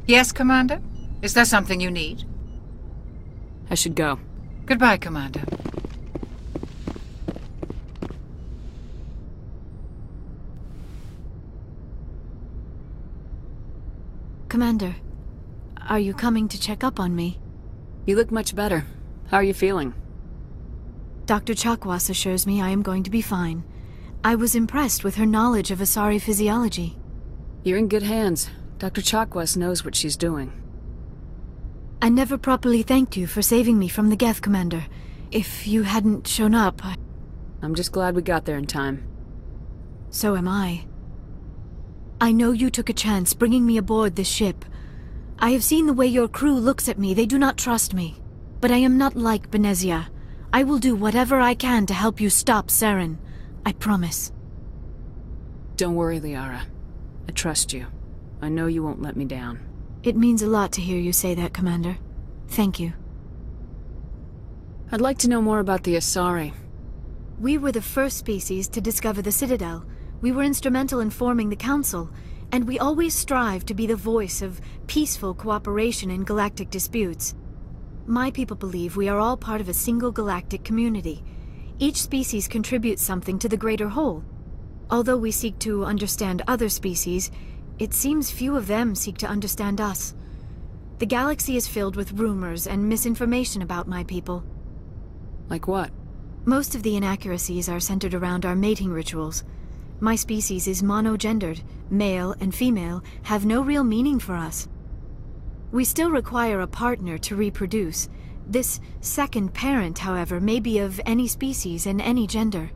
Yes, Commander? Is there something you need? I should go. Goodbye, Commander. Commander, are you coming to check up on me? You look much better. How are you feeling? Dr. Chakwas assures me I am going to be fine. I was impressed with her knowledge of Asari physiology. You're in good hands. Dr. Chakwas knows what she's doing. I never properly thanked you for saving me from the Geth, Commander. If you hadn't shown up, I'm just glad we got there in time. So am I. I know you took a chance bringing me aboard this ship. I have seen the way your crew looks at me. They do not trust me. But I am not like Benezia. I will do whatever I can to help you stop Saren. I promise. Don't worry, Liara. I trust you. I know you won't let me down. It means a lot to hear you say that, Commander. Thank you. I'd like to know more about the Asari. We were the first species to discover the Citadel. We were instrumental in forming the Council, and we always strive to be the voice of peaceful cooperation in galactic disputes. My people believe we are all part of a single galactic community. Each species contributes something to the greater whole. Although we seek to understand other species, it seems few of them seek to understand us. The galaxy is filled with rumors and misinformation about my people. Like what? Most of the inaccuracies are centered around our mating rituals. My species is monogendered. Male and female have no real meaning for us. We still require a partner to reproduce. This second parent, however, may be of any species and any gender.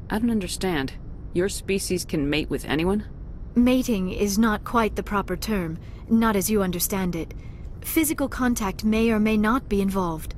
I don't understand. Your species can mate with anyone? Mating is not quite the proper term, not as you understand it. Physical contact may or may not be involved,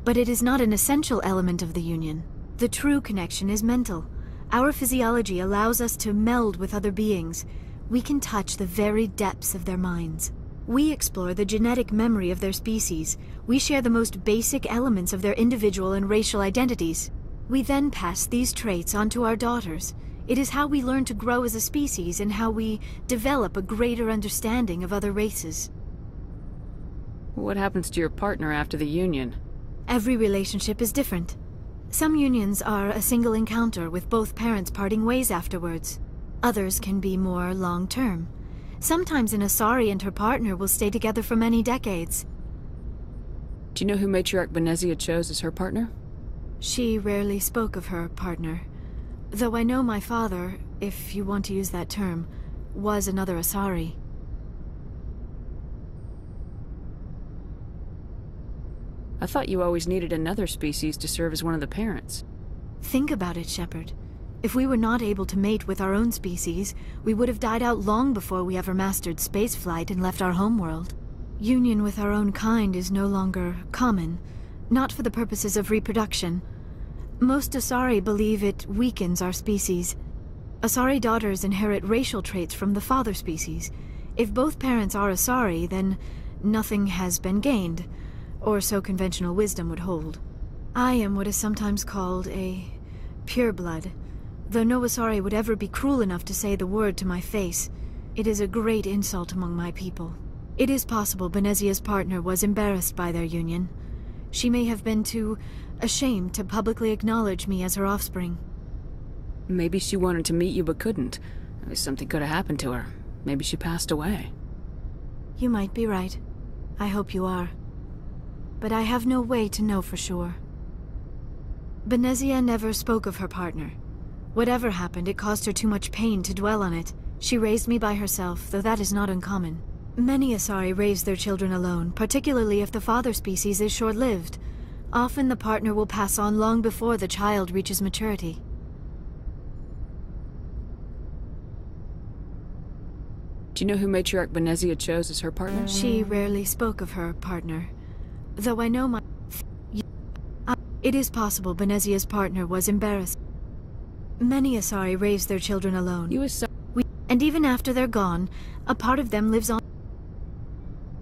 but it is not an essential element of the union. The true connection is mental. Our physiology allows us to meld with other beings. We can touch the very depths of their minds. We explore the genetic memory of their species. We share the most basic elements of their individual and racial identities. We then pass these traits on to our daughters. It is how we learn to grow as a species and how we develop a greater understanding of other races. What happens to your partner after the union? Every relationship is different. Some unions are a single encounter with both parents parting ways afterwards. Others can be more long-term. Sometimes an Asari and her partner will stay together for many decades. Do you know who Matriarch Benezia chose as her partner? She rarely spoke of her partner. Though I know my father, if you want to use that term, was another Asari. I thought you always needed another species to serve as one of the parents. Think about it, Shepard. If we were not able to mate with our own species, we would have died out long before we ever mastered spaceflight and left our homeworld. Union with our own kind is no longer common, not for the purposes of reproduction. Most Asari believe it weakens our species. Asari daughters inherit racial traits from the father species. If both parents are Asari, then nothing has been gained, or so conventional wisdom would hold. I am what is sometimes called a pureblood. Though no Asari would ever be cruel enough to say the word to my face, it is a great insult among my people. It is possible Benezia's partner was embarrassed by their union. She may have been too ashamed to publicly acknowledge me as her offspring. Maybe she wanted to meet you but couldn't. Something could have happened to her. Maybe she passed away. You might be right. I hope you are. But I have no way to know for sure. Benezia never spoke of her partner. Whatever happened, it caused her too much pain to dwell on it. She raised me by herself, though that is not uncommon. Many Asari raise their children alone, particularly if the father species is short-lived. Often the partner will pass on long before the child reaches maturity. Do you know who Matriarch Benezia chose as her partner? She rarely spoke of her partner. Though I know it is possible Benezia's partner was embarrassed. Many Asari raise their children alone. And even after they're gone, a part of them lives on.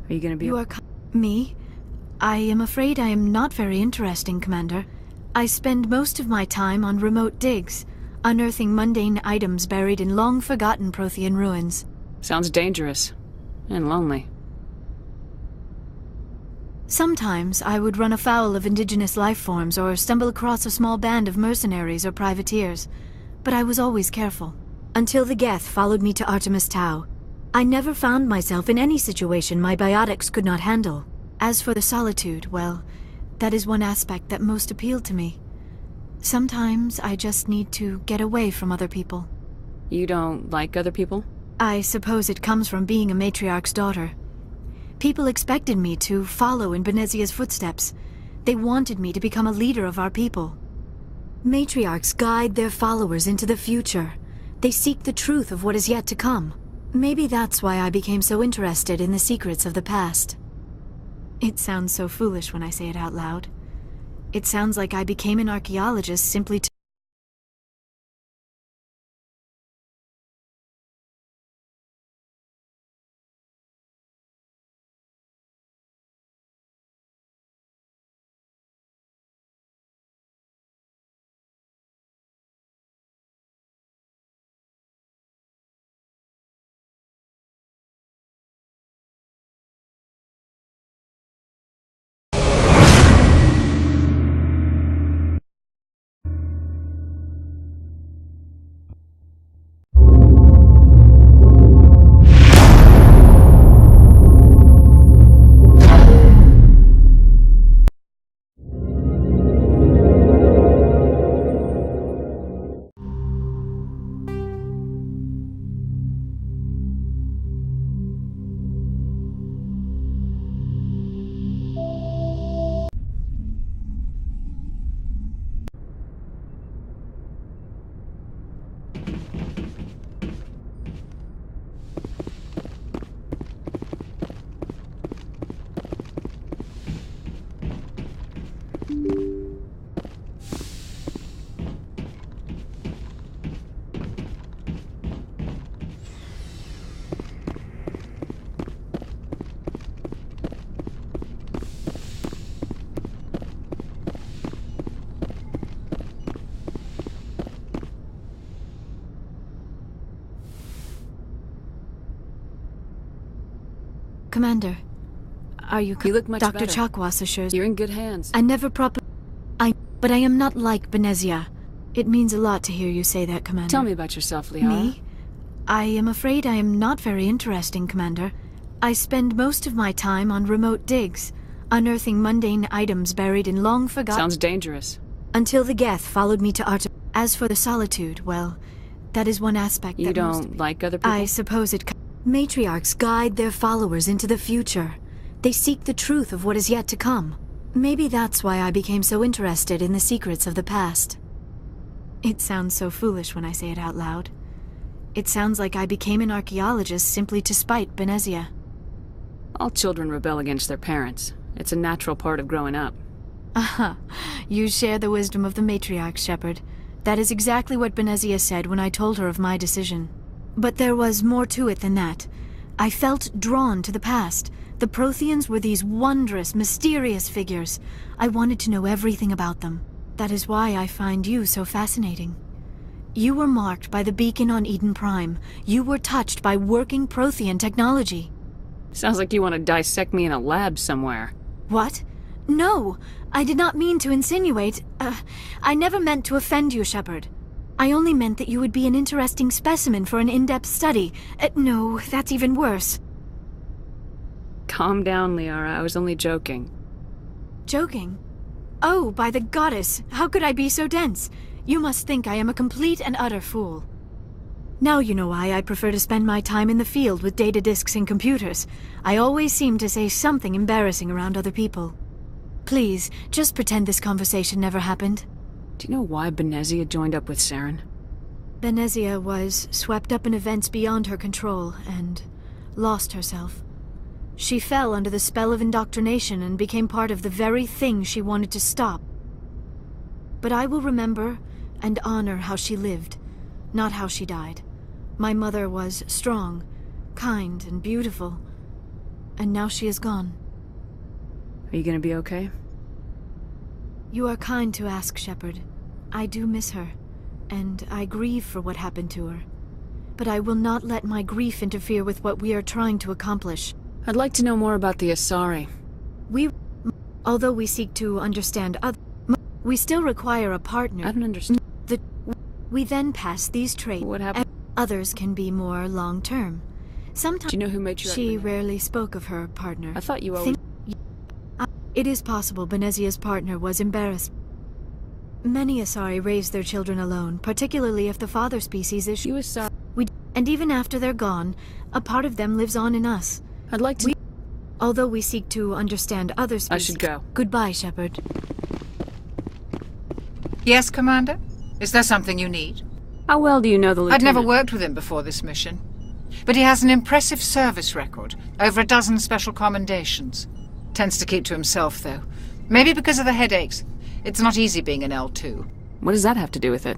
Are you gonna be... Me? I am afraid I am not very interesting, Commander. I spend most of my time on remote digs, unearthing mundane items buried in long-forgotten Prothean ruins. Sounds dangerous. And lonely. Sometimes I would run afoul of indigenous life forms or stumble across a small band of mercenaries or privateers, but I was always careful. Until the Geth followed me to Artemis Tau, I never found myself in any situation my biotics could not handle. As for the solitude, well, that is one aspect that most appealed to me. Sometimes I just need to get away from other people. You don't like other people? I suppose it comes from being a matriarch's daughter. People expected me to follow in Benezia's footsteps. They wanted me to become a leader of our people. Matriarchs guide their followers into the future. They seek the truth of what is yet to come. Maybe that's why I became so interested in the secrets of the past. It sounds so foolish when I say it out loud. It sounds like I became an archaeologist simply to... Commander, are you... You look much Dr. better. Chakwas assures... You're in good hands. I never properly... But I am not like Benezia. It means a lot to hear you say that, Commander. Tell me about yourself, Liara. Me? I am afraid I am not very interesting, Commander. I spend most of my time on remote digs, unearthing mundane items buried in long forgotten... Sounds dangerous. Until the Geth followed me to Artemis. As for the solitude, well, that is one aspect You that don't like other people? I suppose it... Matriarchs guide their followers into the future. They seek the truth of what is yet to come. Maybe that's why I became so interested in the secrets of the past. It sounds so foolish when I say it out loud. It sounds like I became an archaeologist simply to spite Benezia. All children rebel against their parents. It's a natural part of growing up. Aha, you share the wisdom of the matriarch, Shepard. That is exactly what Benezia said when I told her of my decision. But there was more to it than that. I felt drawn to the past. The Protheans were these wondrous, mysterious figures. I wanted to know everything about them. That is why I find you so fascinating. You were marked by the beacon on Eden Prime. You were touched by working Prothean technology. Sounds like you want to dissect me in a lab somewhere. What? No! I did not mean to insinuate... I never meant to offend you, Shepard. I only meant that you would be an interesting specimen for an in-depth study. No, that's even worse. Calm down, Liara. I was only joking. Joking? Oh, by the goddess, how could I be so dense? You must think I am a complete and utter fool. Now you know why I prefer to spend my time in the field with data disks and computers. I always seem to say something embarrassing around other people. Please, just pretend this conversation never happened. Do you know why Benezia joined up with Saren? Benezia was swept up in events beyond her control and lost herself. She fell under the spell of indoctrination and became part of the very thing she wanted to stop. But I will remember and honor how she lived, not how she died. My mother was strong, kind, and beautiful, and now she is gone. Are you gonna be okay? You are kind to ask, Shepard. I do miss her, and I grieve for what happened to her. But I will not let my grief interfere with what we are trying to accomplish. I'd like to know more about the Asari. Although we seek to understand we still require a partner. I don't understand. We then pass these traits. What happened? Others can be more long-term. Sometimes Do you know who made you she rarely spoke of her partner. I thought you always... It is possible Benezia's partner was embarrassed. Many Asari raise their children alone, particularly if the father species is... You Asari... And even after they're gone, a part of them lives on in us. I'd like to... Although we seek to understand other species... I should go. Goodbye, Shepard. Yes, Commander? Is there something you need? How well do you know the lieutenant? I'd never worked with him before this mission. But he has an impressive service record, over a dozen special commendations. Tends to keep to himself, though. Maybe because of the headaches. It's not easy being an L2. What does that have to do with it?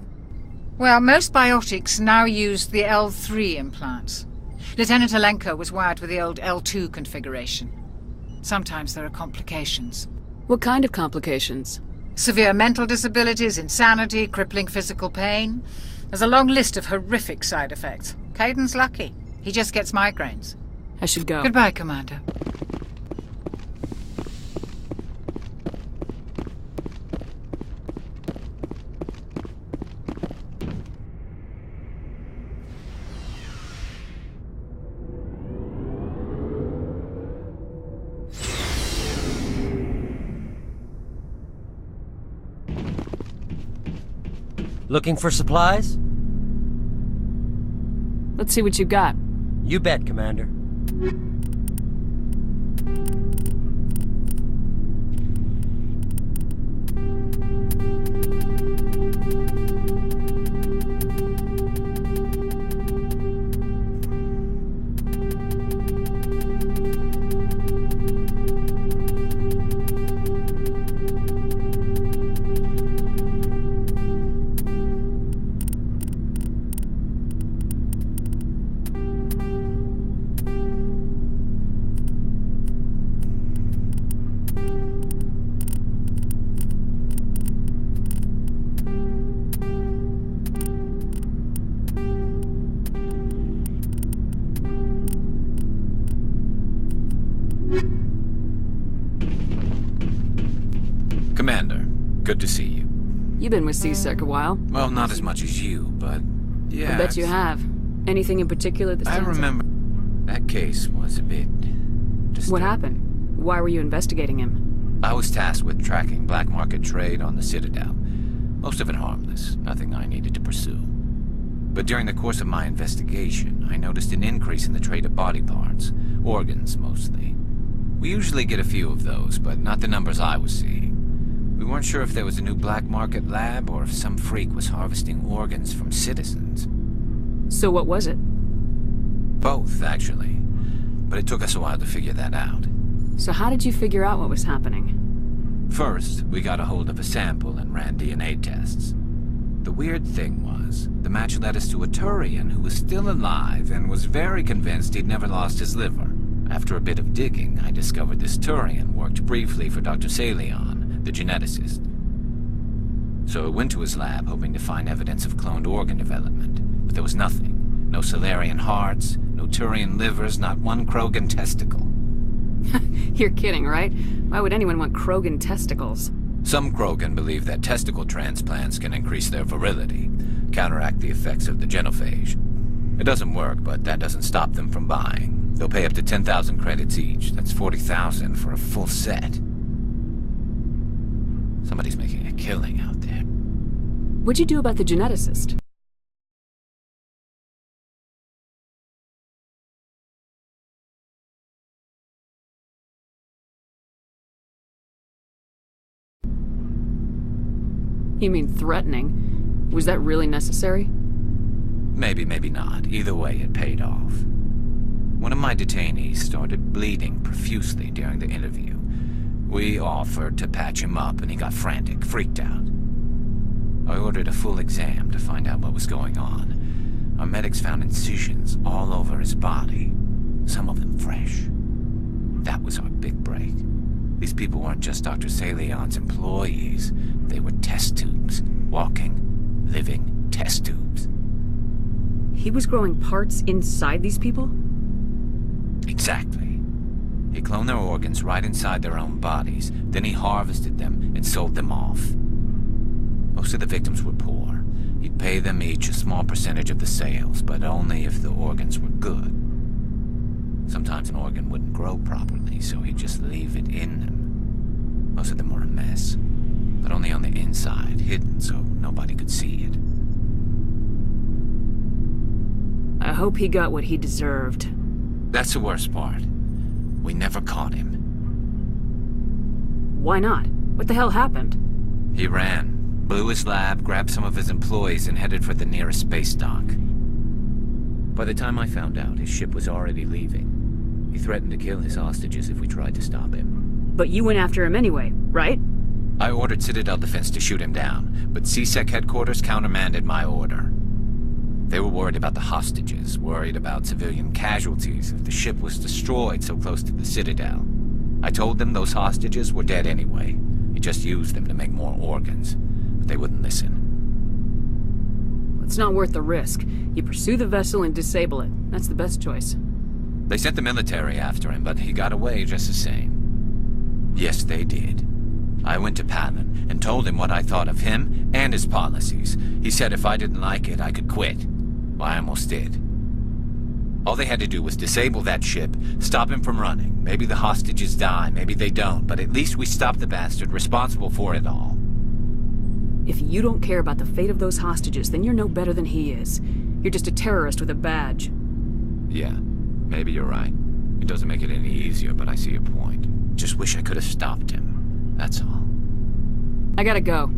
Well, most biotics now use the L3 implants. Lieutenant Alenko was wired with the old L2 configuration. Sometimes there are complications. What kind of complications? Severe mental disabilities, insanity, crippling physical pain. There's a long list of horrific side effects. Caden's lucky. He just gets migraines. I should go. Goodbye, Commander. Looking for supplies? Let's see what you got. You bet, Commander. Commander, good to see you. You've been with CSEC a while. Well, not as much as you, but yeah. I bet you have. Anything in particular that stands I remember that case was a bit disturbing. What happened? Why were you investigating him? I was tasked with tracking black market trade on the Citadel. Most of it harmless, nothing I needed to pursue. But during the course of my investigation, I noticed an increase in the trade of body parts, organs mostly. We usually get a few of those, but not the numbers I was seeing. We weren't sure if there was a new black market lab or if some freak was harvesting organs from citizens. So what was it? Both, actually. But it took us a while to figure that out. So how did you figure out what was happening? First, we got a hold of a sample and ran DNA tests. The weird thing was, the match led us to a Turian who was still alive and was very convinced he'd never lost his liver. After a bit of digging, I discovered this Turian worked briefly for Dr. Salion, the geneticist. So I went to his lab hoping to find evidence of cloned organ development, but there was nothing. No Salarian hearts, no Turian livers, not one Krogan testicle. You're kidding, right? Why would anyone want Krogan testicles? Some Krogan believe that testicle transplants can increase their virility, counteract the effects of the genophage. It doesn't work, but that doesn't stop them from buying. They'll pay up to 10,000 credits each. That's 40,000 for a full set. Somebody's making a killing out there. What'd you do about the geneticist? You mean threatening? Was that really necessary? Maybe, maybe not. Either way, it paid off. One of my detainees started bleeding profusely during the interview. We offered to patch him up and he got frantic, freaked out. I ordered a full exam to find out what was going on. Our medics found incisions all over his body, some of them fresh. That was our big break. These people weren't just Dr. Salion's employees. They were test tubes. Walking, living test tubes. He was growing parts inside these people? Exactly. He clone their organs right inside their own bodies. Then he harvested them and sold them off. Most of the victims were poor. He'd pay them each a small percentage of the sales, but only if the organs were good. Sometimes an organ wouldn't grow properly, so he'd just leave it in them. Most of them were a mess, but only on the inside, hidden so nobody could see it. I hope he got what he deserved. That's the worst part. We never caught him. Why not? What the hell happened? He ran, blew his lab, grabbed some of his employees, and headed for the nearest space dock. By the time I found out, his ship was already leaving. He threatened to kill his hostages if we tried to stop him. But you went after him anyway, right? I ordered Citadel Defense to shoot him down, but CSEC headquarters countermanded my order. They were worried about the hostages, worried about civilian casualties if the ship was destroyed so close to the Citadel. I told them those hostages were dead anyway. He just used them to make more organs, but they wouldn't listen. It's not worth the risk. You pursue the vessel and disable it. That's the best choice. They sent the military after him, but he got away just the same. Yes, they did. I went to Palin and told him what I thought of him and his policies. He said if I didn't like it, I could quit. Well, I almost did. All they had to do was disable that ship, stop him from running. Maybe the hostages die, maybe they don't, but at least we stopped the bastard responsible for it all. If you don't care about the fate of those hostages, then you're no better than he is. You're just a terrorist with a badge. Yeah, maybe you're right. It doesn't make it any easier, but I see your point. Just wish I could have stopped him. That's all. I gotta go.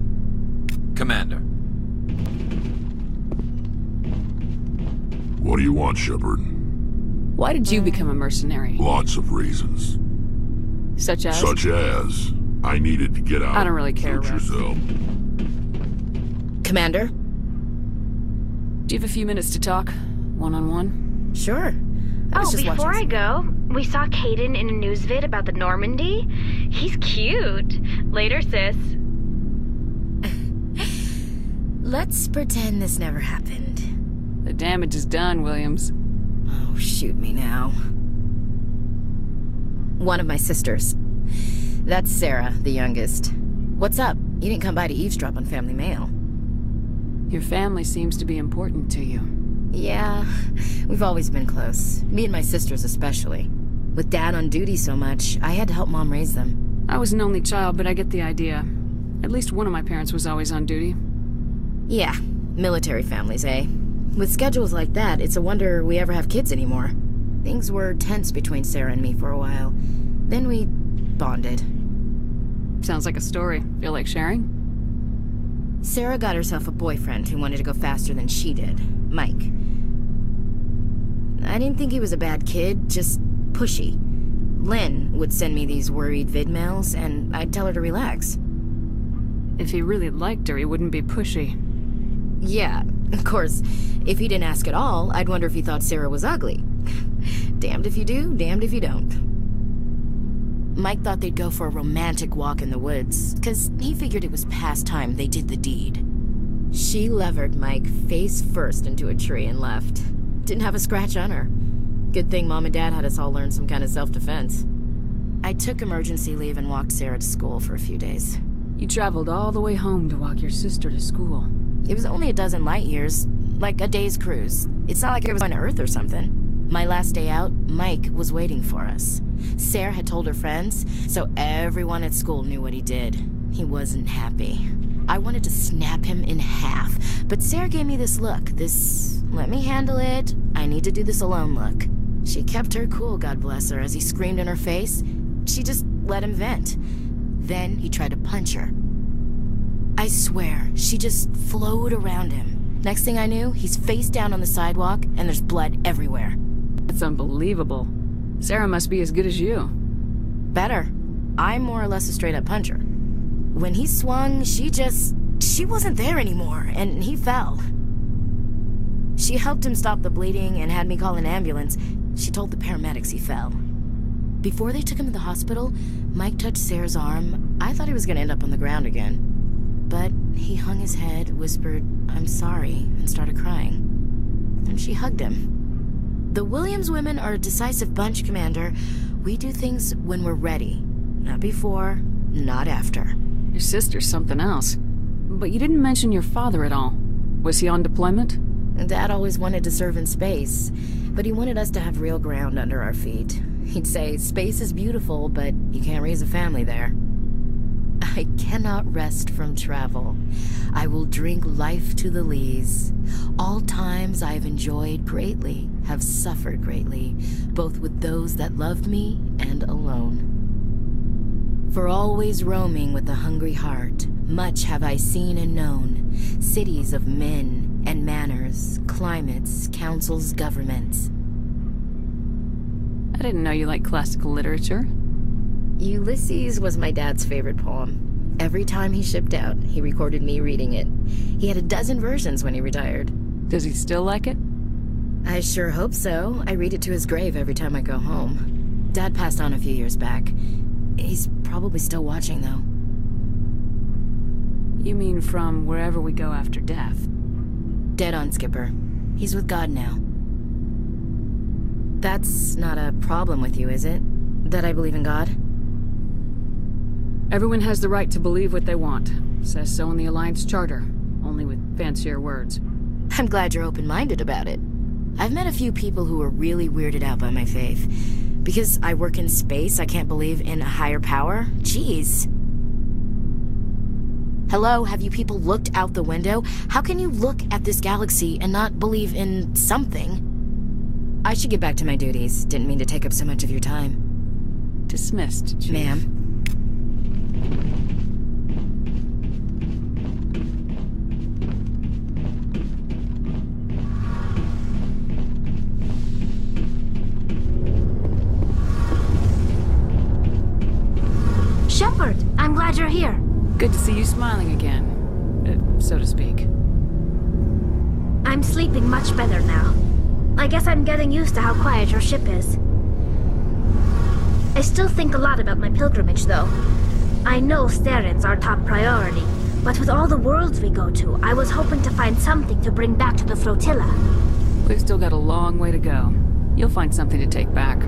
Commander. What do you want, Shepard? Why did you become a mercenary? Lots of reasons. Such as? Such as, I needed to get out. I don't really care, Suit Rex. yourself. Commander? Do you have a few minutes to talk? One-on-one? Sure. Before I go, we saw Caden in a news vid about the Normandy. He's cute. Later, sis. Let's pretend this never happened. The damage is done, Williams. Oh, shoot me now. One of my sisters. That's Sarah, the youngest. What's up? You didn't come by to eavesdrop on family mail. Your family seems to be important to you. Yeah, we've always been close. Me and my sisters especially. With Dad on duty so much, I had to help Mom raise them. I was an only child, but I get the idea. At least one of my parents was always on duty. Yeah, military families, eh? With schedules like that, it's a wonder we ever have kids anymore. Things were tense between Sarah and me for a while. Then we bonded. Sounds like a story. Feel like sharing? Sarah got herself a boyfriend who wanted to go faster than she did, Mike. I didn't think he was a bad kid, just pushy. Lynn would send me these worried vid mails, and I'd tell her to relax. If he really liked her, he wouldn't be pushy. Yeah, of course. If he didn't ask at all, I'd wonder if he thought Sarah was ugly. Damned if you do, damned if you don't. Mike thought they'd go for a romantic walk in the woods, because he figured it was past time they did the deed. She levered Mike face first into a tree and left. Didn't have a scratch on her. Good thing Mom and Dad had us all learn some kind of self-defense. I took emergency leave and walked Sarah to school for a few days. You traveled all the way home to walk your sister to school. It was only a dozen light years, like a day's cruise. It's not like it was on Earth or something. My last day out, Mike was waiting for us. Sarah had told her friends, so everyone at school knew what he did. He wasn't happy. I wanted to snap him in half, but Sarah gave me this look, this let me handle it, I need to do this alone look. She kept her cool, God bless her, as he screamed in her face. She just let him vent. Then he tried to punch her. I swear, she just flowed around him. Next thing I knew, he's face down on the sidewalk, and there's blood everywhere. That's unbelievable. Sarah must be as good as you. Better. I'm more or less a straight-up puncher. When he swung, she wasn't there anymore, and he fell. She helped him stop the bleeding and had me call an ambulance. She told the paramedics he fell. Before they took him to the hospital, Mike touched Sarah's arm. I thought he was gonna end up on the ground again. But he hung his head, whispered, "I'm sorry," and started crying. And she hugged him. The Williams women are a decisive bunch, Commander. We do things when we're ready. Not before, not after. Your sister's something else. But you didn't mention your father at all. Was he on deployment? Dad always wanted to serve in space, but he wanted us to have real ground under our feet. He'd say, space is beautiful, but you can't raise a family there. I cannot rest from travel. I will drink life to the lees. All times I have enjoyed greatly, have suffered greatly, both with those that loved me and alone. For always roaming with a hungry heart, much have I seen and known, cities of men and manners, climates, councils, governments. I didn't know you liked classical literature. Ulysses was my dad's favorite poem. Every time he shipped out, he recorded me reading it. He had a dozen versions when he retired. Does he still like it? I sure hope so. I read it to his grave every time I go home. Dad passed on a few years back. He's probably still watching, though. You mean from wherever we go after death? Dead on, Skipper. He's with God now. That's not a problem with you, is it? That I believe in God? Everyone has the right to believe what they want. Says so in the Alliance Charter, only with fancier words. I'm glad you're open-minded about it. I've met a few people who are really weirded out by my faith. Because I work in space, I can't believe in a higher power? Jeez. Hello, have you people looked out the window? How can you look at this galaxy and not believe in something? I should get back to my duties. Didn't mean to take up so much of your time. Dismissed, Chief. Ma'am. Shepard, I'm glad you're here. Good to see you smiling again, so to speak. I'm sleeping much better now. I guess I'm getting used to how quiet your ship is. I still think a lot about my pilgrimage, though. I know Saren's our top priority, but with all the worlds we go to, I was hoping to find something to bring back to the flotilla. We've still got a long way to go. You'll find something to take back.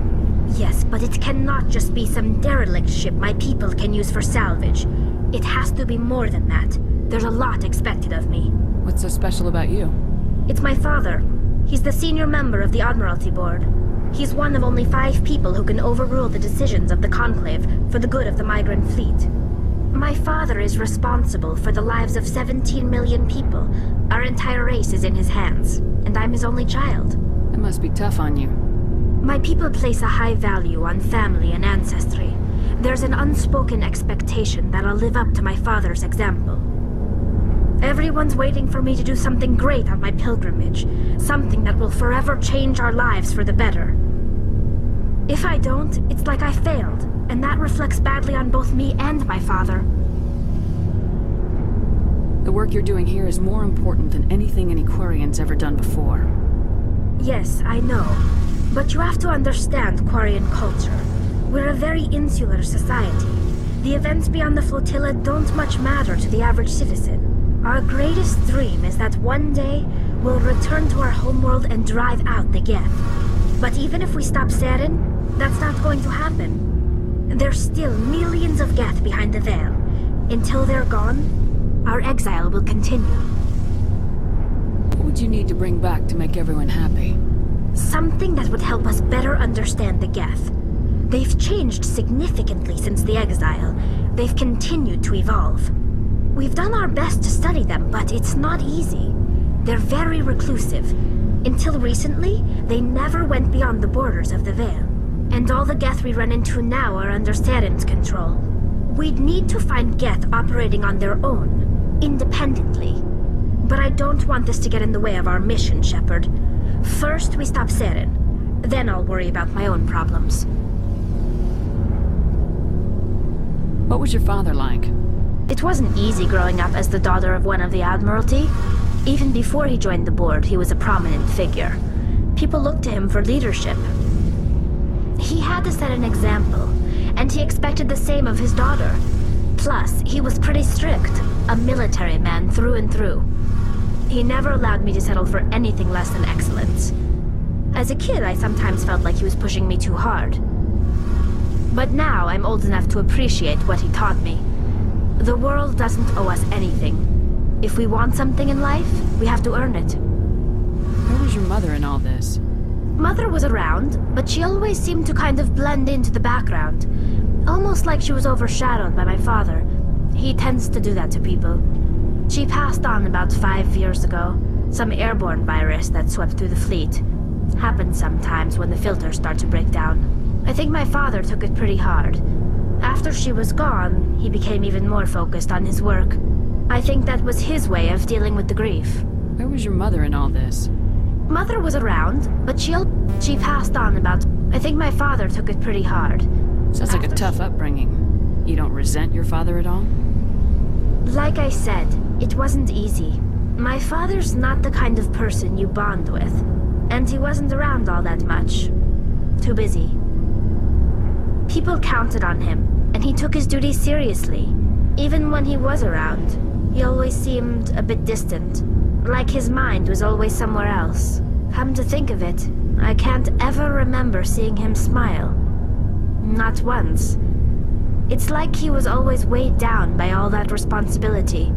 Yes, but it cannot just be some derelict ship my people can use for salvage. It has to be more than that. There's a lot expected of me. What's so special about you? It's my father. He's the senior member of the Admiralty Board. He's one of only 5 people who can overrule the decisions of the Conclave for the good of the migrant fleet. My father is responsible for the lives of 17 million people. Our entire race is in his hands, and I'm his only child. It must be tough on you. My people place a high value on family and ancestry. There's an unspoken expectation that I'll live up to my father's example. Everyone's waiting for me to do something great on my pilgrimage, something that will forever change our lives for the better. If I don't, it's like I failed, and that reflects badly on both me and my father. The work you're doing here is more important than anything an Aquarian's ever done before. Yes, I know. But you have to understand Quarian culture. We're a very insular society. The events beyond the flotilla don't much matter to the average citizen. Our greatest dream is that one day we'll return to our homeworld and drive out the Geth. But even if we stop Saren, that's not going to happen. There's still millions of Geth behind the veil. Until they're gone, our exile will continue. What would you need to bring back to make everyone happy? Something that would help us better understand the Geth. They've changed significantly since the exile. They've continued to evolve. We've done our best to study them, but it's not easy. They're very reclusive. Until recently, they never went beyond the borders of the Veil. And all the Geth we run into now are under Saren's control. We'd need to find Geth operating on their own, independently. But I don't want this to get in the way of our mission, Shepard. First, we stop Saren. Then I'll worry about my own problems. What was your father like? It wasn't easy growing up as the daughter of one of the Admiralty. Even before he joined the board, he was a prominent figure. People looked to him for leadership. He had to set an example, and he expected the same of his daughter. Plus, he was pretty strict, a military man through and through. He never allowed me to settle for anything less than excellence. As a kid, I sometimes felt like he was pushing me too hard. But now I'm old enough to appreciate what he taught me. The world doesn't owe us anything. If we want something in life, we have to earn it. Where was your mother in all this? Mother was around, but she always seemed to kind of blend into the background. Almost like she was overshadowed by my father. He tends to do that to people. She passed on about 5 years ago. Some airborne virus that swept through the fleet. Happens sometimes when the filters start to break down. I think my father took it pretty hard. After she was gone, he became even more focused on his work. I think that was his way of dealing with the grief. Where was your mother in all this? Mother was around, but she passed on about... I think my father took it pretty hard. Sounds like a tough upbringing. You don't resent your father at all? Like I said, it wasn't easy. My father's not the kind of person you bond with, and he wasn't around all that much. Too busy. People counted on him, and he took his duties seriously. Even when he was around, he always seemed a bit distant, like his mind was always somewhere else. Come to think of it, I can't ever remember seeing him smile. Not once. It's like he was always weighed down by all that responsibility.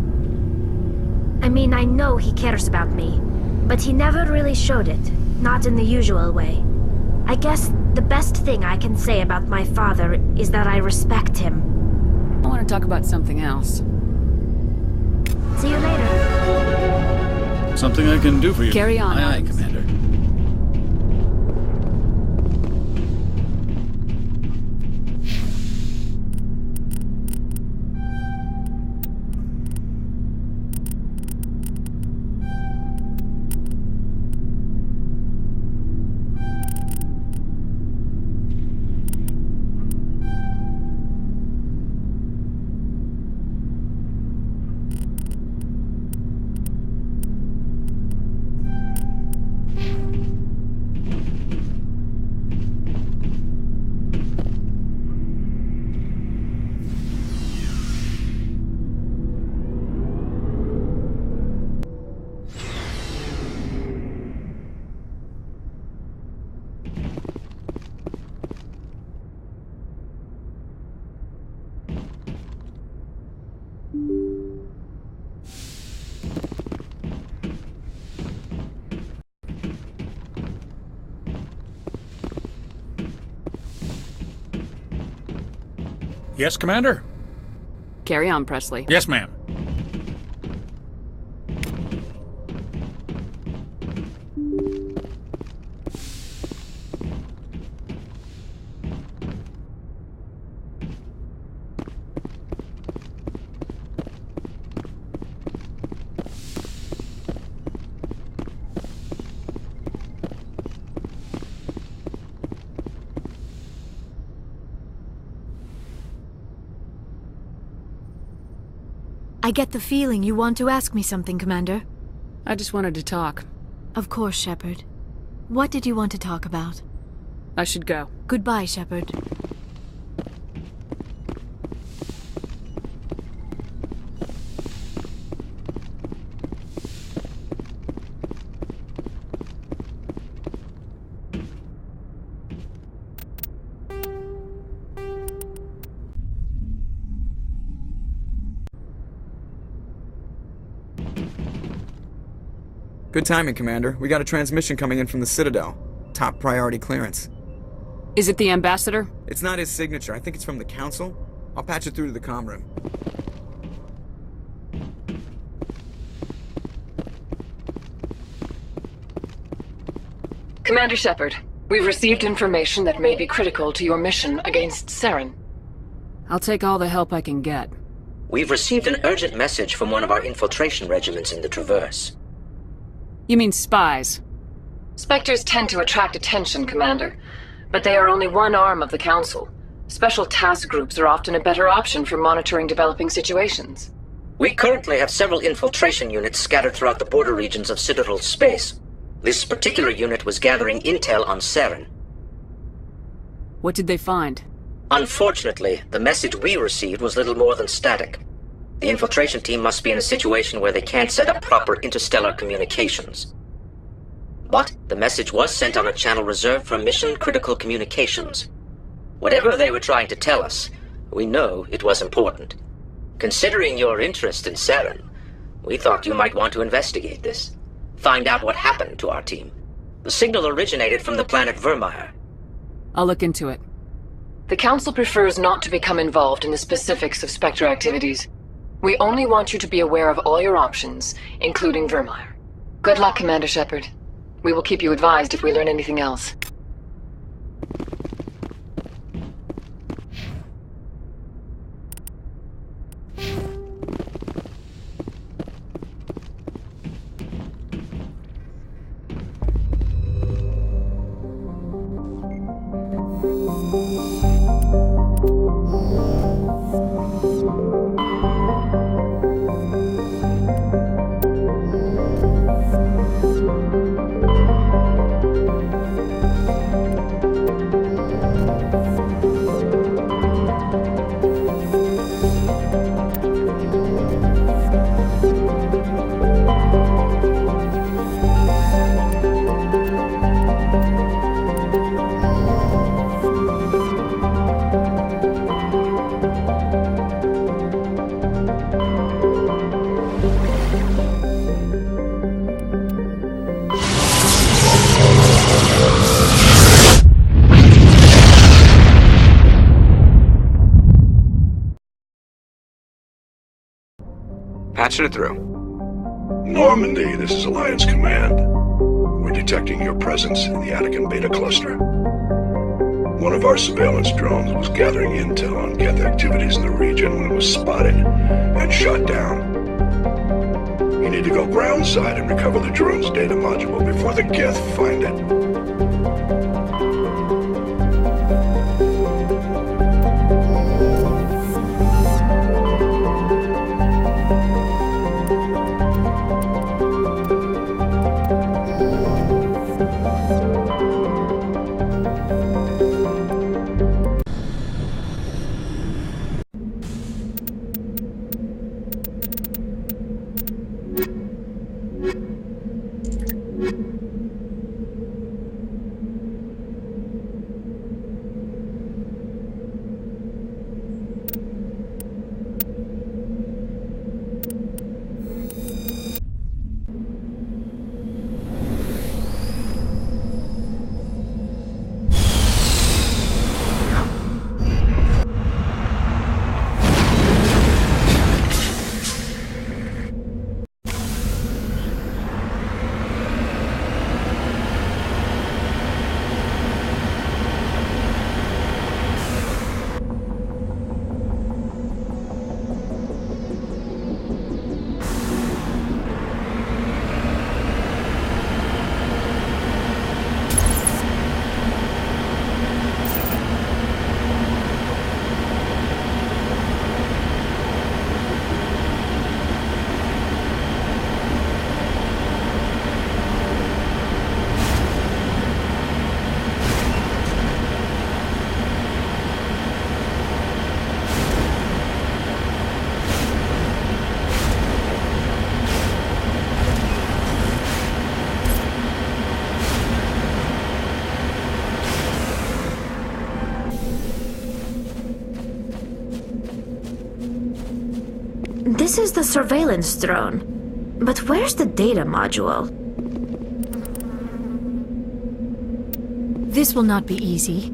I mean, I know he cares about me, but he never really showed it, not in the usual way. I guess the best thing I can say about my father is that I respect him. I want to talk about something else. See you later. Something I can do for you. Carry on. Aye, aye, Commander. Yes, Commander? Carry on, Presley. Yes, ma'am. I get the feeling you want to ask me something, Commander. I just wanted to talk. Of course, Shepard. What did you want to talk about? I should go. Goodbye, Shepard. Good timing, Commander. We got a transmission coming in from the Citadel. Top priority clearance. Is it the Ambassador? It's not his signature. I think it's from the Council. I'll patch it through to the comm room. Commander Shepard, we've received information that may be critical to your mission against Saren. I'll take all the help I can get. We've received an urgent message from one of our infiltration regiments in the Traverse. You mean spies? Spectres tend to attract attention, Commander, but they are only one arm of the Council. Special task groups are often a better option for monitoring developing situations. We currently have several infiltration units scattered throughout the border regions of Citadel space. This particular unit was gathering intel on Saren. What did they find? Unfortunately, the message we received was little more than static. The infiltration team must be in a situation where they can't set up proper interstellar communications. But the message was sent on a channel reserved for mission-critical communications. Whatever they were trying to tell us, we know it was important. Considering your interest in Saren, we thought you might want to investigate this. Find out what happened to our team. The signal originated from the planet Vermeer. I'll look into it. The Council prefers not to become involved in the specifics of Spectre activities. We only want you to be aware of all your options, including Vermeer. Good luck, Commander Shepard. We will keep you advised if we learn anything else. Patching it through. Normandy, this is Alliance Command. We're detecting your presence in the Attican Beta Cluster. One of our surveillance drones was gathering intel on Geth activities in the region when it was spotted and shot down. You need to go groundside and recover the drone's data module before the Geth find it. This is the surveillance drone. But where's the data module? This will not be easy.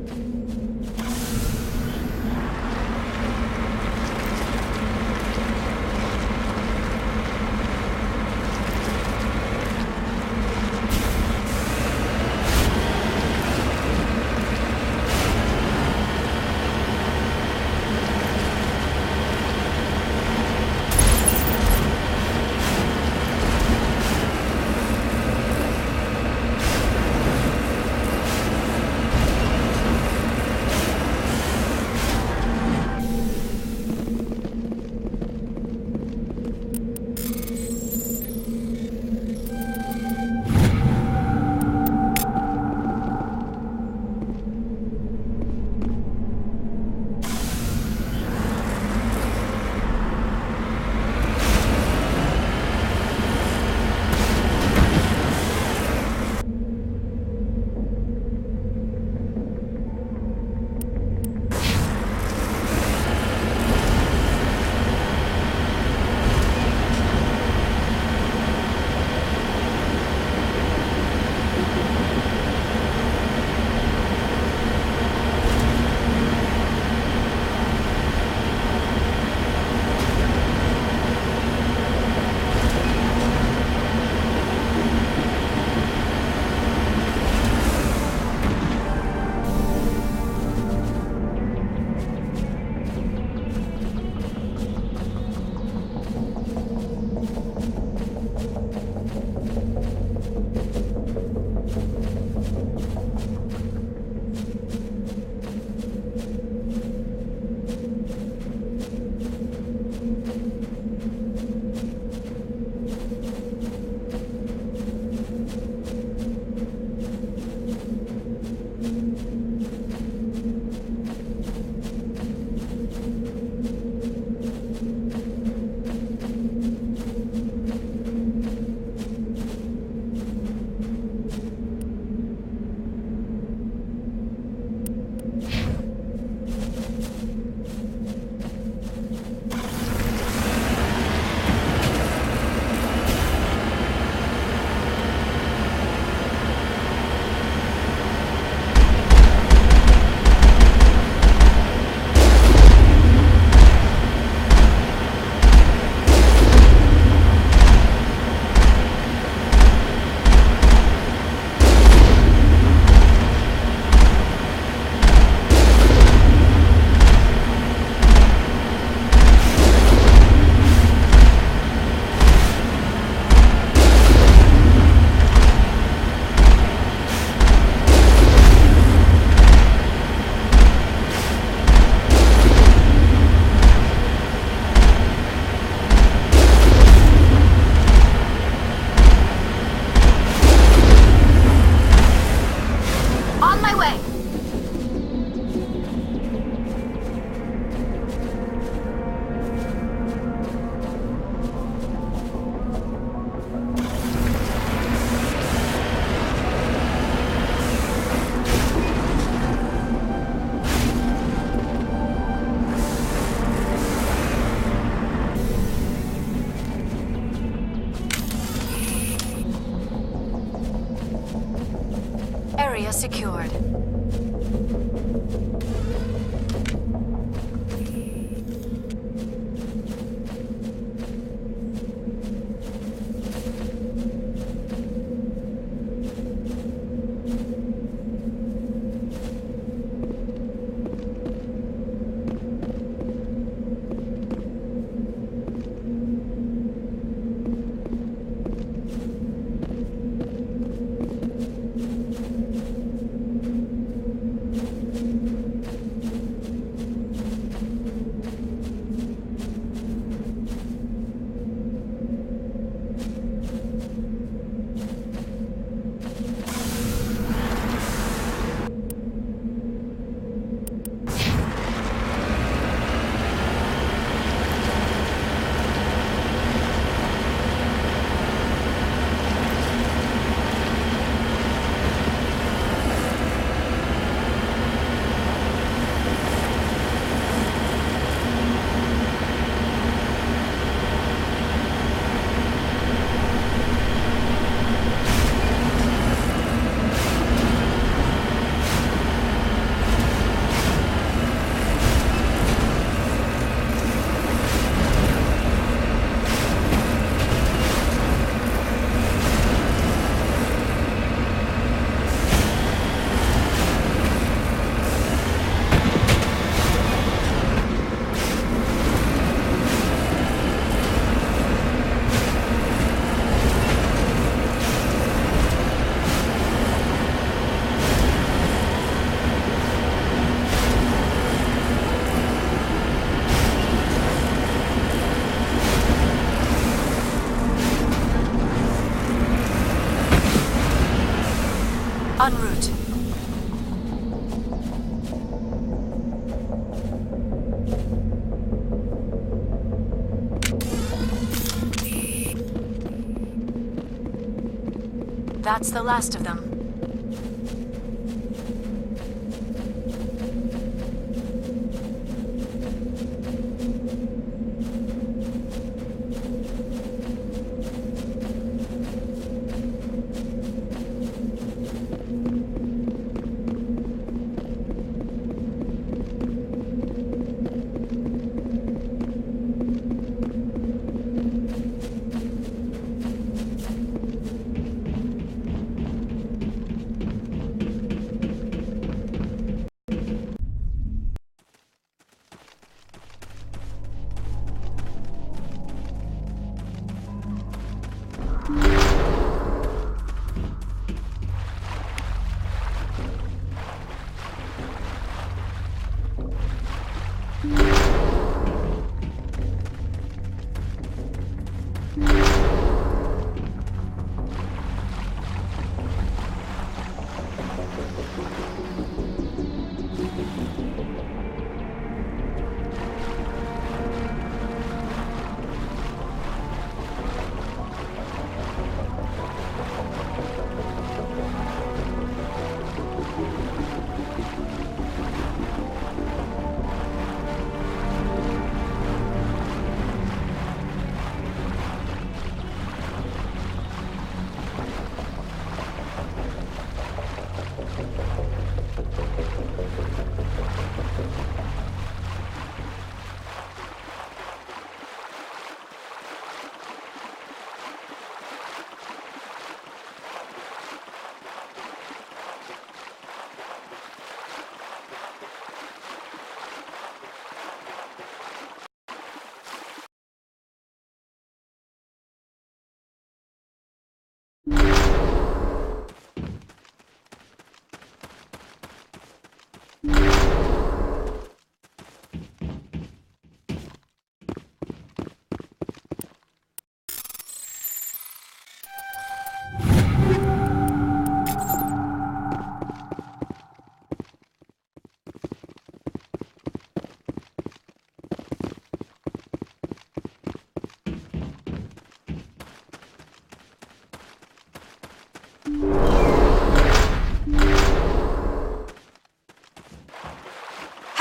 Area secured. En route. That's the last of them.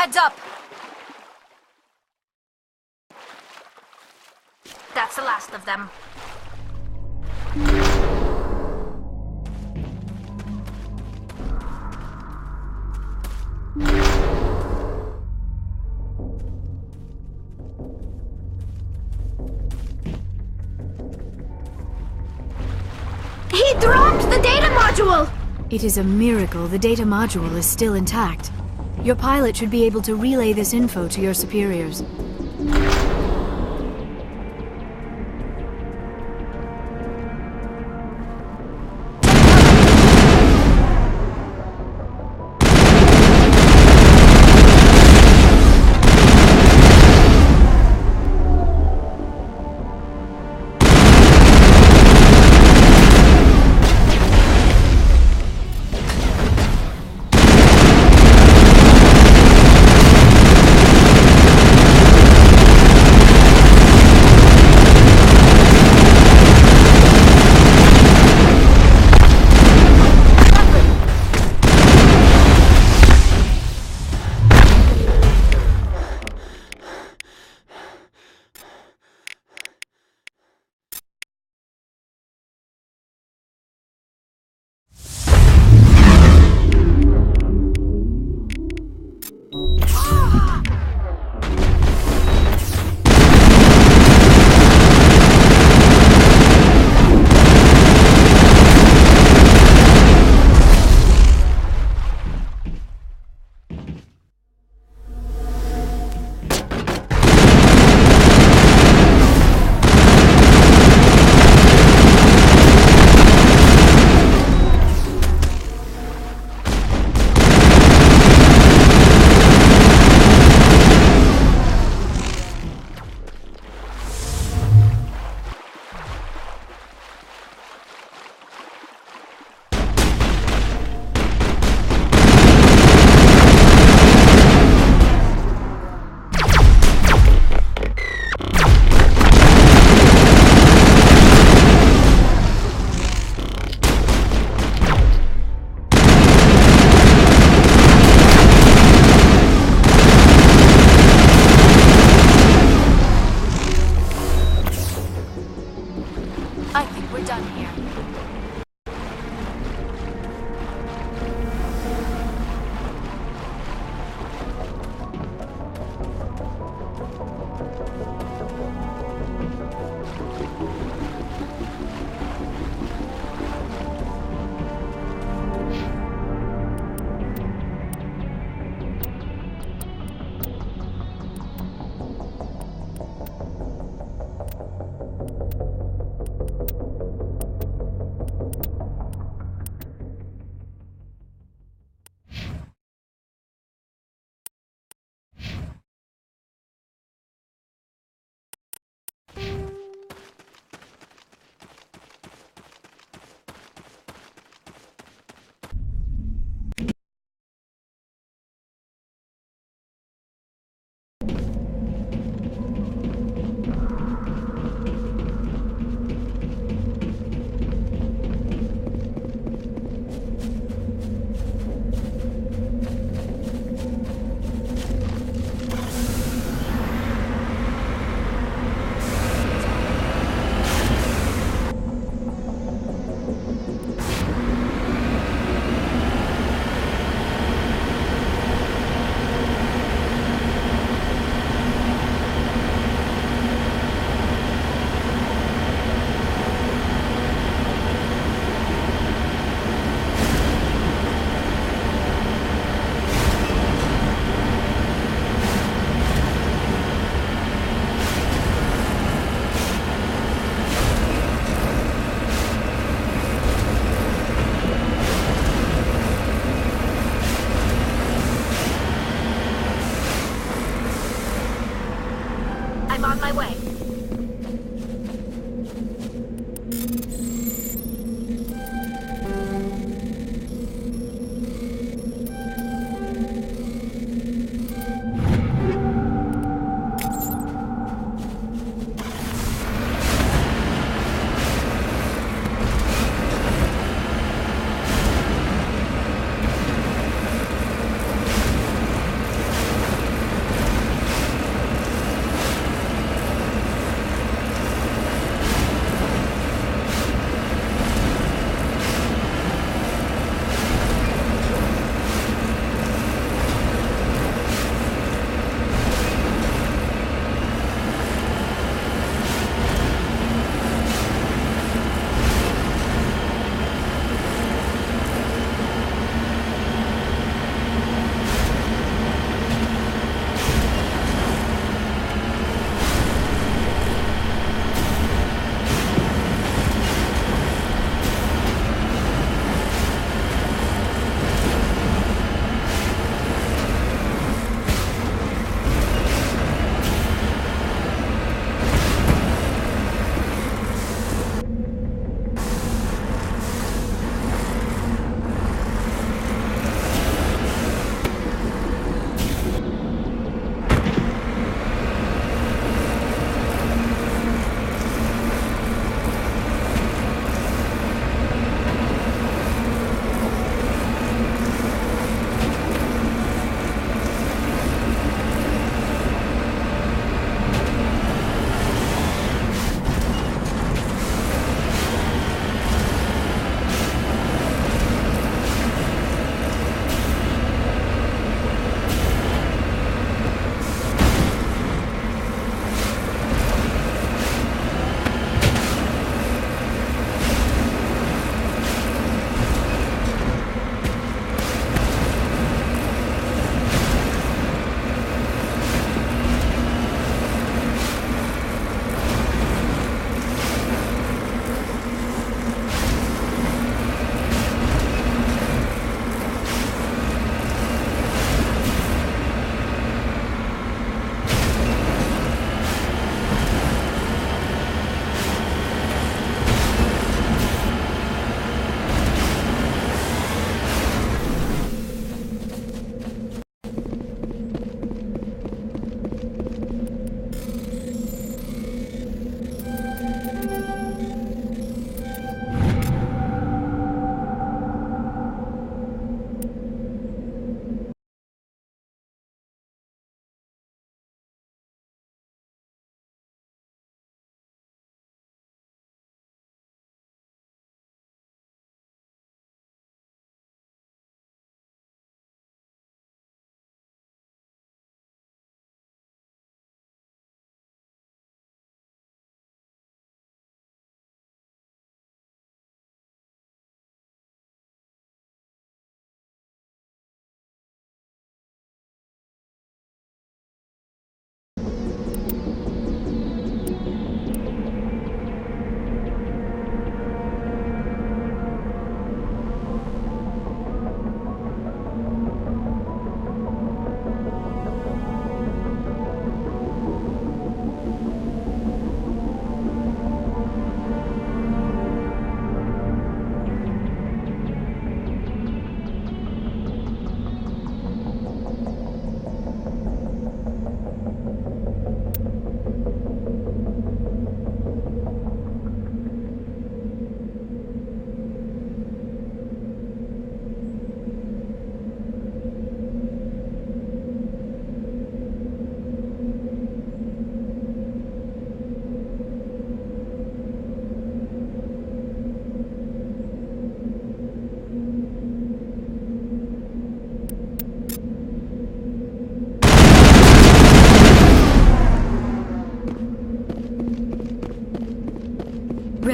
Heads up! That's the last of them. He dropped the data module! It is a miracle the data module is still intact. Your pilot should be able to relay this info to your superiors.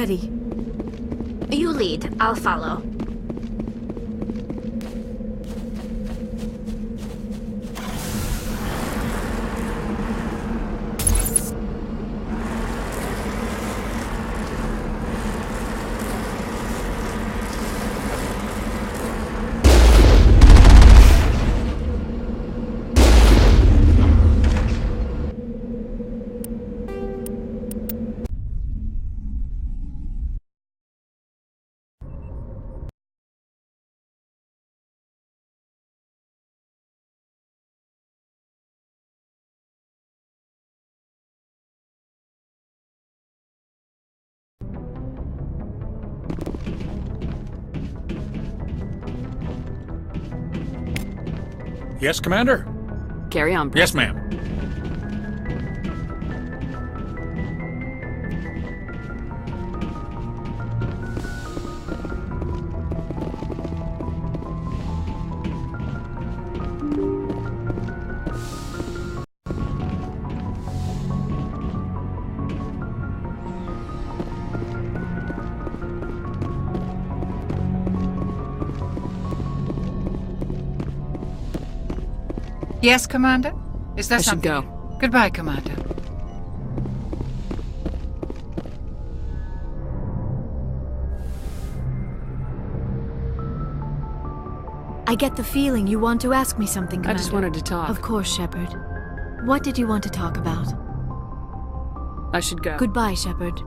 ready. You lead. I'll follow. Yes, Commander? Carry on, Yes, Preston. ma'am. Yes, Commander? Is there I should something? go. Goodbye, Commander. I get the feeling you want to ask me something, Commander. I just wanted to talk. Of course, Shepard. What did you want to talk about? I should go. Goodbye, Shepard.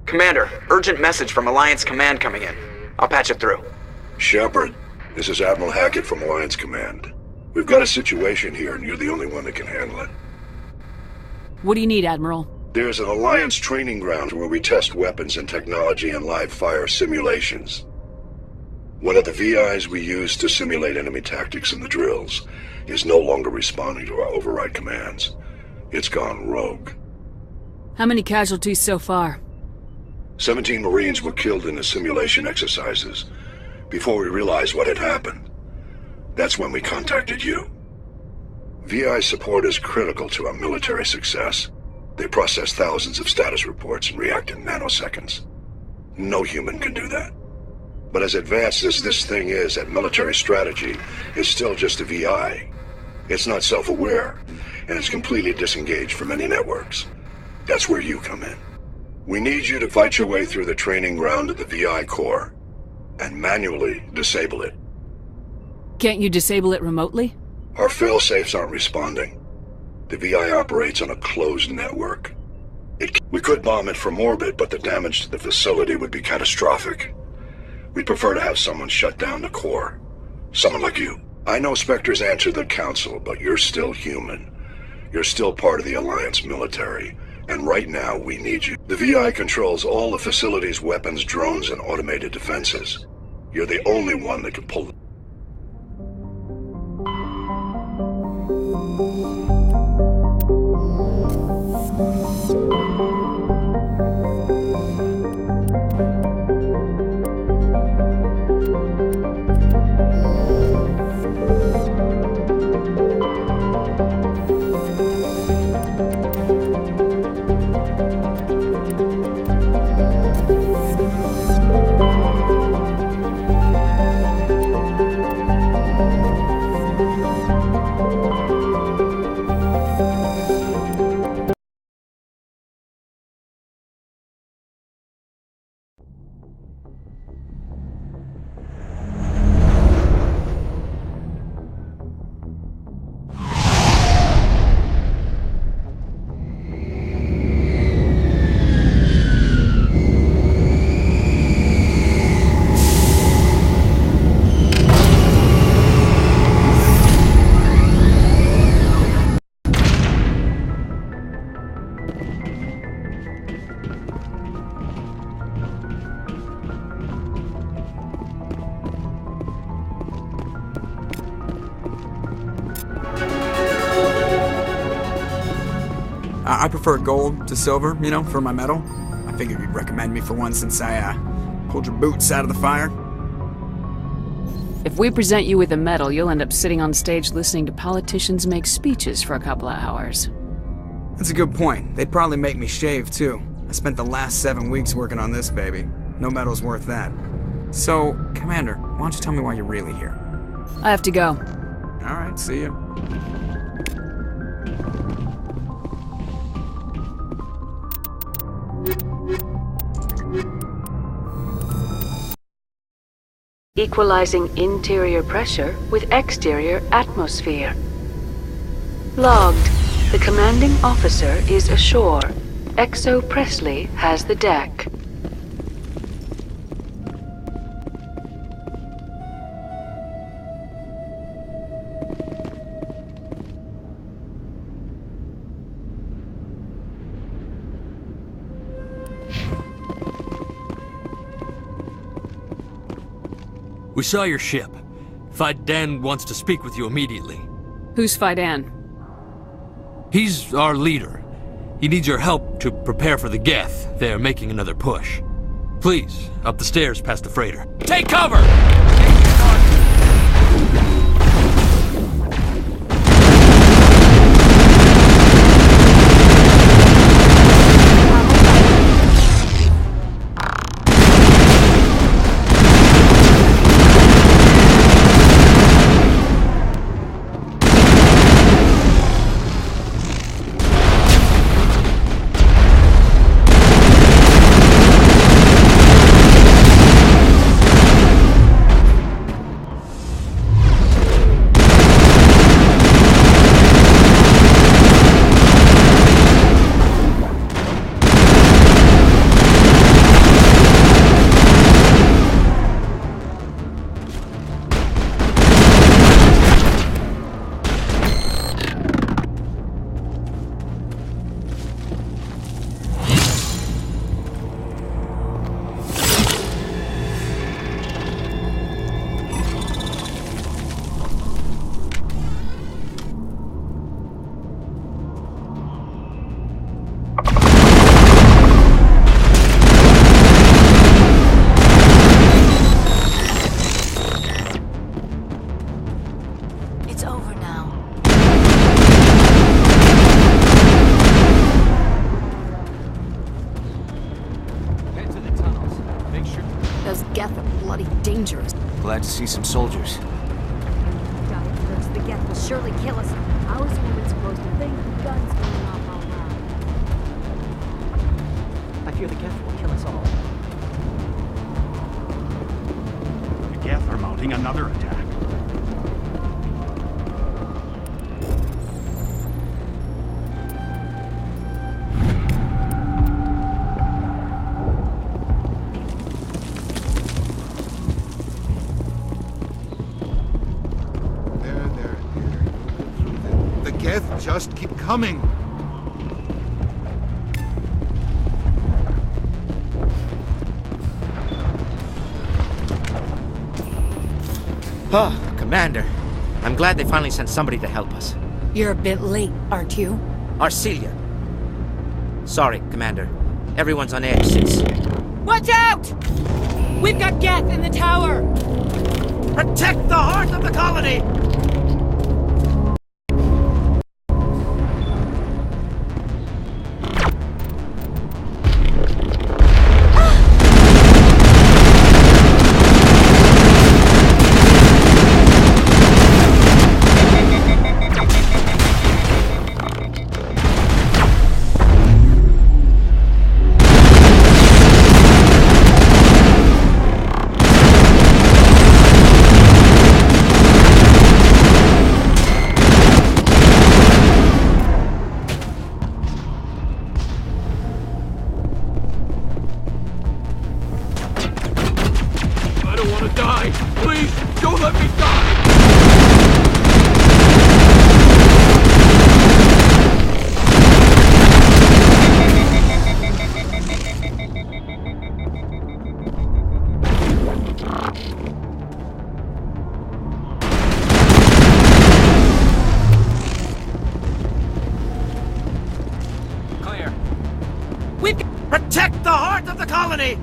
Commander, urgent message from Alliance Command coming in. I'll patch it through. Shepard, this is Admiral Hackett from Alliance Command. We've got a situation here, and you're the only one that can handle it. What do you need, Admiral? There's an Alliance training ground where we test weapons and technology in live-fire simulations. One of the VIs we use to simulate enemy tactics in the drills is no longer responding to our override commands. It's gone rogue. How many casualties so far? 17 Marines were killed in the simulation exercises before we realized what had happened. That's when we contacted you. VI support is critical to our military success. They process thousands of status reports and react in nanoseconds. No human can do that. But as advanced as this thing is at military strategy, it's still just a VI. It's not self-aware, and it's completely disengaged from any networks. That's where you come in. We need you to fight your way through the training ground of the VI core and manually disable it. Can't you disable it remotely? Our fail-safes aren't responding. The VI operates on a closed network. We could bomb it from orbit, but the damage to the facility would be catastrophic. We'd prefer to have someone shut down the core. Someone like you. I know Spectres answer the Council, but you're still human. You're still part of the Alliance military. And right now, we need you. The VI controls all the facility's weapons, drones, and automated defenses. You're the only one that can pull them. I prefer gold to silver, you know, for my metal. I figured you'd recommend me for one since I, pulled your boots out of the fire. If we present you with a medal, you'll end up sitting on stage listening to politicians make speeches for a couple of hours. That's a good point. They'd probably make me shave, too. I spent the last 7 weeks working on this baby. No medal's worth that. So, Commander, why don't you tell me why you're really here? I have to go. Alright, see you. Equalizing interior pressure with exterior atmosphere. Logged. The commanding officer is ashore. Exo Presley has the deck. We saw your ship. Faidan wants to speak with you immediately. Who's Faidan? He's our leader. He needs your help to prepare for the Geth. They're making another push. Please, up the stairs past the freighter. Take cover! Glad to see some soldiers. The Geth will surely kill us. How is a woman supposed to think with guns going off all around? I fear the Geth will kill us all. The Geth are mounting another attack. Just keep coming. Commander. I'm glad they finally sent somebody to help us. You're a bit late, aren't you? Arcelia. Sorry, Commander. Everyone's on edge since... Watch out! We've got Geth in the tower! Protect the heart of the colony! Protect the heart of the colony!